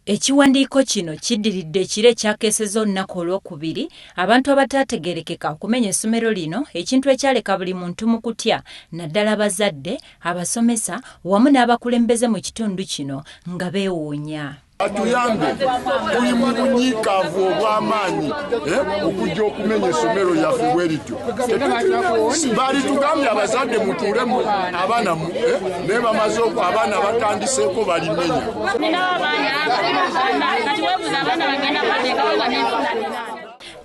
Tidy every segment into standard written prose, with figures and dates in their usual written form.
Ekiwandiiko kino kiddiridde ekiro ekyakeeseza olunaku olwokubiri abantu abataategeerekeka okumenya essomero lino, ekintu ekyaleka buli muntu mu kutya, naddala abazadde, abasomesa wamu n'abakulembeze mu kitundu kino nga beewuunya. Atuyambe tuli mu bunyiikaavu obw'amaanyi okujja okumenya essomero lyaffe bwe lityo. Baali tugambye abazadde mutuulemu abaana naye bamaze abaana batandiseeko balimenya.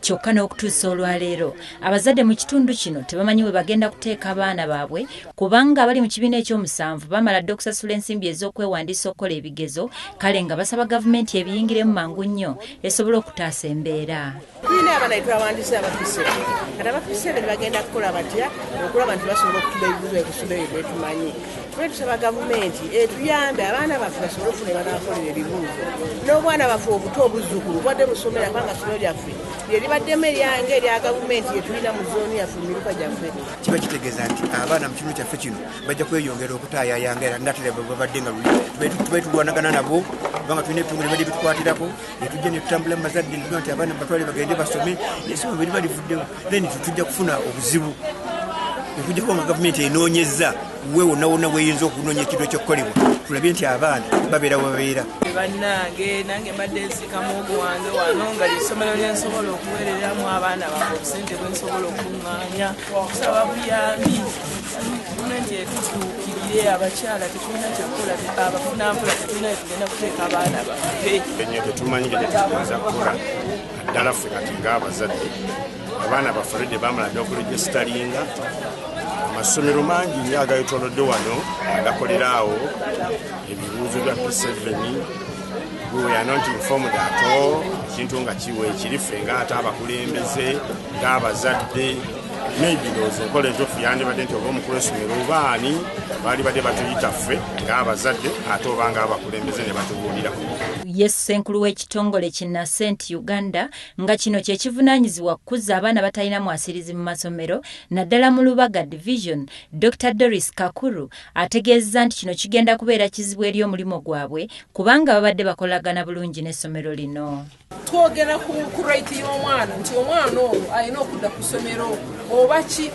Kyokka n'okutuusa olwaleero abazadde mu kitundu kino tebamanyi bwe bagenda kuteeka abaana baabwe kubanga abali mu kibiina ekyomusanvu bamala dde okusasula ensimbi ez'okwewandiisa okukola ebigezo, kale nga basaba gavumenti ebiyingiremu mangu nnyo esobole okutaasa embeera. Tulina abaana betwawandiisa abafisere, kati abafisere bagenda kukola batya okulaba nti basobola okutuba ebibuzo ekusula ebyo betumanyi. Tube tusaba gavumenti etuyambe abaana baffe basobole okufuna banaakolera ebibuuzo n'obwana baffe obuto obuzzukulu bwadde busomera kubanga ssomero lyaffe lyeribaddemu eryange erya gavumenti yetulina mu zooni yaffe mu miruka gyaffe. Kiba kitegeeza nti abaana mu kitundu kyaffe kino bajja kweyongera okutaayayanga era ngatera babadde nga tuba tulwanagana nabo kubanga tulina ebitongole bali bitukwatirako netujja netutambula mu bazadde nti abaana batwale bagende basome esoma bwe liba livuddewo then tujja kufuna obuzibu okujjako nga gavumenti enoonyeza we wonna wonna weeyinza okunoonya ekintu ekyokukolebwa tulabye nti abaana babeera wabeera. Bannange nange mbadde nsika muwogo wange wano nga ly'essomero lye nsobola okuweereramu abaana bange obusente bwe nsobola okuŋŋaanya kusaba buyambi gavumenti etutuukirire abakyala tetulina kyekola abafunanfula tetulina tugenda kuteeka abaana baffe. Enyo tetumanyi gye tugenza kukola naddala ffe kati ng'abazadde abaana baffe olwedde baamala dde okuregisitalinga amasomero mangi nnyo agayitolodde wano agakolera awo ebibuuzo bya P7 we are not informed at all ekintu nga kiwe ekirife ng'ate abakulembeze ng'abazadde maybe ndowooza enkola entuufu yandibadde nti oba omukulu w'essomero obaani baali badde batuyita ffe ng'abazadde ate oba ng'abakulembeze ne batubuulirako. Yesu Ssenkulu w'ekitongole ki Nascent Uganda nga kino kye kivunaanyizibwa kukuza abaana batalina mwasirizi mu masomero naddala mu Lubaga Division, Dr. Doris Kakuru ategeezezza nti kino kigenda kubeera kizibu eri omulimu gwabwe kubanga babadde bakolagana bulungi n'essomero lino. Twogera ku right y'omwana nti omwana oyo alina okudda ku ssomero oba ki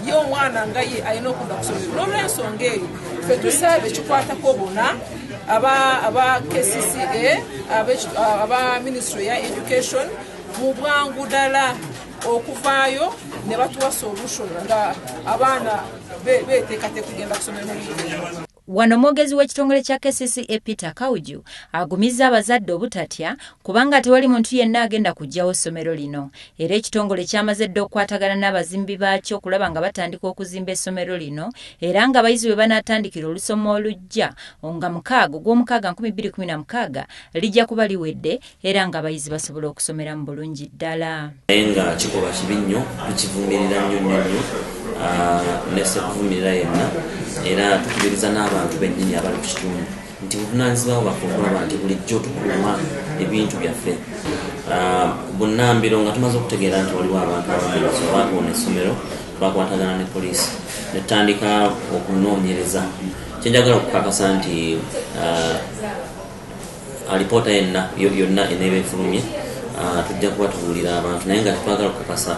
ye omwana nga ye alina okudda ku ssomero. N'olw'ensonga eyo ffe tusaba ekikwatako bonna aba KCCA aba Ministry ya Education mu bwangu ddala okuvaayo ne batuwa solution nga abaana beeteekateeka kugenda ku ssomero. Wano mwogezi w'ekitongole kya KCCA Peter Kawuju agumizza abazadde obutatya kubanga tewali muntu yenna agenda kuggyawo essomero lino era ekitongole kyamaze dde okukwatagana n'abazimbi baakyo okulaba nga batandika okuzimba essomero lino era nga abayizi bwe banaatandikira olusoma olujja nga 6/2016 lijja kuba liwedde era nga abayizi basobola okusomera mu bulungi ddala. Naye nga kikolwa kibi nnyo tukivumirira nnyo nese kuvumirira yenna era tukubiriza n'abantu bennyini abali ku kitundu nti buvunaanyizibwa bwaffe okulaba nti bulijjo tukuuma ebintu byaffe. Bunnambiro nga tumaze okutegeera nti waliwo abantu abamulizo baakona essomero twakwatagana ne poliisi ne tutandika okunoonyereza. Kyenjagala okukakasa nti alipoota yonna eneeba efulumye tujja kuba tubuulira abantu naye nga tetwagala okukakasa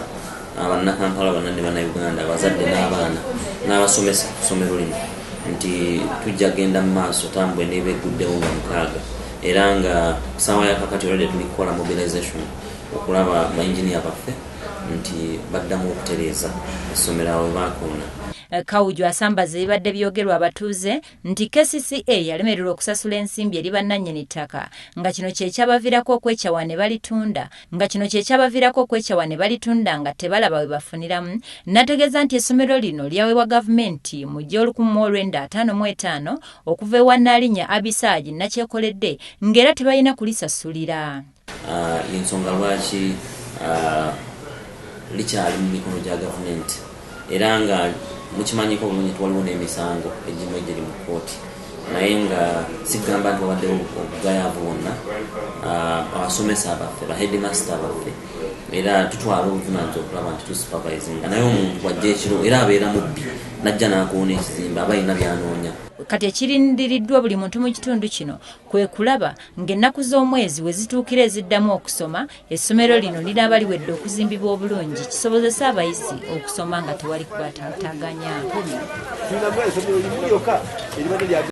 abannakampala bonna ne bannayuganda abazadde n'abaana n'abasomesa ku ssomero lino nti tujja genda mu maaso tambwe neeba egguddewo nga 6 era nga ssaawa yakakati olwedde tuli kukola mobilization okulaba bainginiya baffe nti baddamu okutereeza essomero awo baakoona. Kawuju asambaza ebibadde byogerwa abatuuze nti KCCA yalemererwa okusasula ensimbi eri bannannyini ttaka nga kino kyekyabaviirako okwekyawa ne balitunda nga tebalaba we bafuniramu. Nategeeza nti essomero lino lyaweebwa gavumenti mu gye 1955 okuva ewa Nnaalinnya Abisaagi Nakyekoledde ng'era tebalina kulisasulira. Ensonga lwaki likyali mu mikono gya gavumenti era nga mukimanyiko bulungi waliwo n'emisango egimu egiri mu kkooti naye nga sigamba nti wabaddewo obugayaavu bwonna abasomesa abaffe bahedmaster baffe era tutwala obuvunaanyizibwa okulaba nti tusupervisinga naye omuntu bwajja ekiro era abeera mubbi najja n'akoona ekizimbe aba alina byanoonya. Kati ekirindiriddwa buli muntu mu kitundu kino kwe kulaba ng'ennaku z'omwezi we zituukira eziddamu okusoma essomero lino linaaba liwedde okuzimbibwa obulungi kisobozesa abayizi okusoma nga tewali kubatataaganya.